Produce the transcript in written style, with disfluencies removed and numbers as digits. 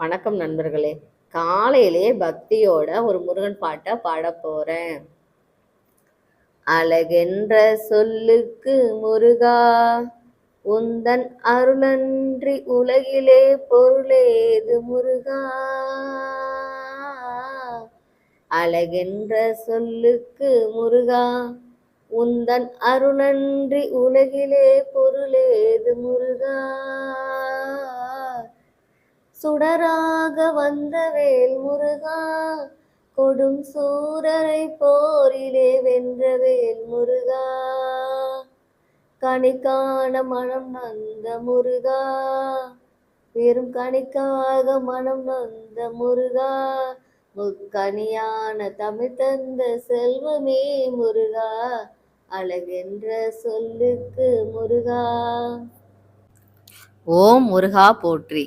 வணக்கம் நண்பர்களே. காலையிலே பக்தியோட ஒரு முருகன் பாட்டை பாட போறேன். அழகென்ற சொல்லுக்கு முருகா, உந்தன் அருளன்றி உலகிலே பொருளேது முருகா. அழகென்ற சொல்லுக்கு முருகா, உந்தன் அருளன்றி உலகிலே பொருளேது முருகா. சுடராக வந்த வேல் முருகா, கொடும் சூரரை போரிலே வென்ற வேல் முருகா. கனிக்கான மனம் நந்த முருகா, வெறும் கனிக்காக மனம் நந்த முருகா. முக்கனியான தமிழ் தந்த செல்வமே முருகா, அழகென்ற சொல்லுக்கு முருகா. ஓம் முருகா போற்றி.